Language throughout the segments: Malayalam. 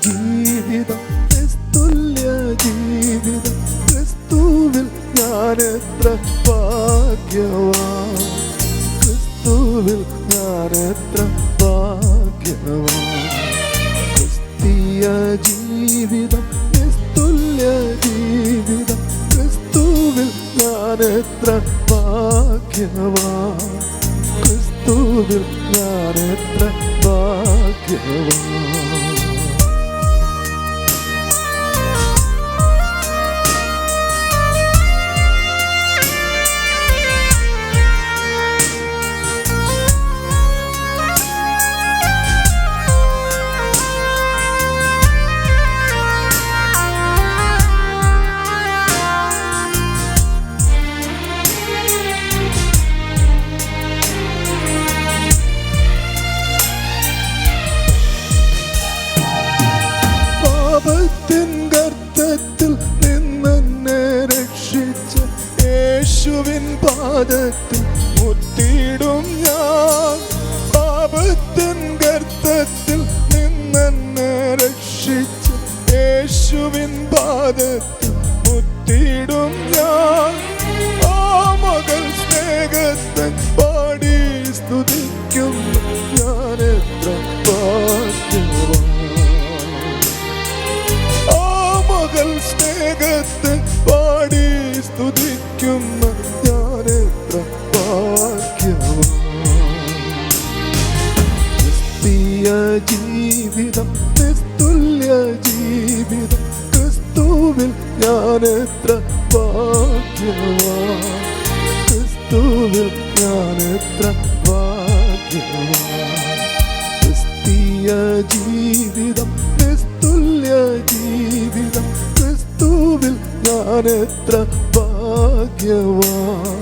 ജീവിതം ക്രിസ്തുല്യ ജീവിതം ക്രിസ്തുവിൽ ഞാനെത്ര ഭാഗ്യവാൻ ക്രിസ്തുവിൽ ഞാനെത്ര ഭാഗ്യവാൻ ക്രിസ്തീയ ജീവിതം ക്രിസ്തുല്യ ജീവിതം ക്രിസ്തുവിൽ ഞാനെത്ര ഭാഗ്യവാൻ ക്രിസ്തുവിൽ ഞാനെത്ര ഭാഗ്യവാൻ പാപത്തിൻ ഗർത്തത്തിൽ നിന്നെന്നെ രക്ഷിച്ച യേശുവിൻ പാദത്തിൽ മുത്തിയിടും ഞാൻ പാപത്തിൻ ഗർത്തത്തിൽ നിന്നെന്നെ രക്ഷിച്ച യേശുവിൻ പാദത്തിൽ മുത്തിയിടും ഞാൻ ആ മകൾ സ്നേഹത്തെ പാടി സ്തുതിക്കും ഞാനെത്ര ഭാഗ്യവാൻ സ്നേഹത്തെ പാടി സ്തുതിക്കുന്ന ഞാനെത്ര ഭാഗ്യവാൻ ക്രിസ്തീയ ജീവിതം ക്രിസ്തുല്യ ജീവിതം ക്രിസ്തുവിൽ ഞാനെത്ര ഭാഗ്യവാൻ ക്രിസ്തുവിൽ ഞാനെത്ര ഭാഗ്യവാൻ ക്രിസ്തീയ ജീവിതം ക്രിസ്തുല്യ ജീവിതം ക്രിസ്തുവിൽ ഞാനെത്ര ഭാഗ്യവാൻ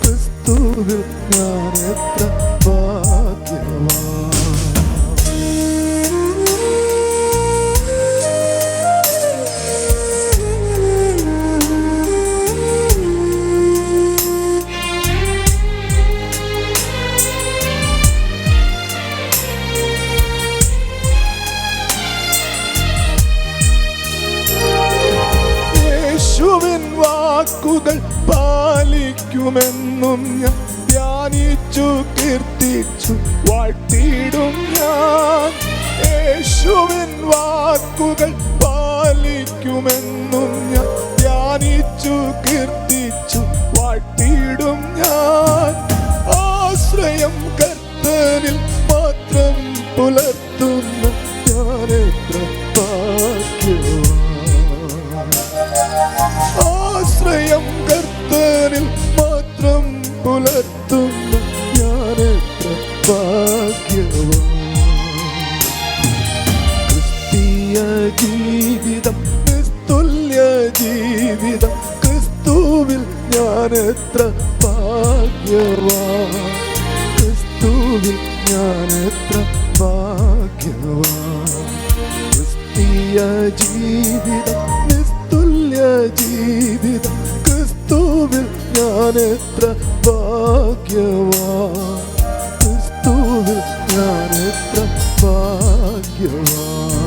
ക്രിസ്തുവിൽ ഞാനെത്ര ഭാഗ്യവാൻ യേശുവിൻ വാക്കുകൾ പാലിക്കുമെന്നും ഞാൻ ധ്യാനിച്ചു കീർത്തിച്ചു വാഴ്ത്തിയിടും ഞാൻ യേശുവിൻ വാക്കുകൾ പാലിക്കുമെന്നും ഞാൻ ധ്യാനിച്ചു കീർത്തിച്ചു വാഴ്ത്തിയിടും ഞാൻ ആശ്രയം കർത്തനിൽ മാത്രം പുലർത്തുന്ന ഞാനെത്ര ഭാഗ്യവാൻ ആശ്രയം കർത്തനിൽ മാത്രം പുലർത്തുന്ന ഞാനെത്ര ഭാഗ്യവാൻ ക്രിസ്തീയ ജീവിതം ക്രിസ്തുല്യ ജീവിതം ക്രിസ്തുവിൽ ഞാനെത്ര ഭാഗ്യവാൻ ക്രിസ്തുവിൽ ഞാനെത്ര ഭാഗ്യവാൻ ക്രിസ്തീയ ജീവിതം ക്രിസ്തുല്യ ജീവിതം ക്രിസ്തുവിൽ ഞാനെത്ര ഭാഗ്യവാൻ ക്രിസ്തുവിൽ ഞാനെത്ര ഭാഗ്യവാൻ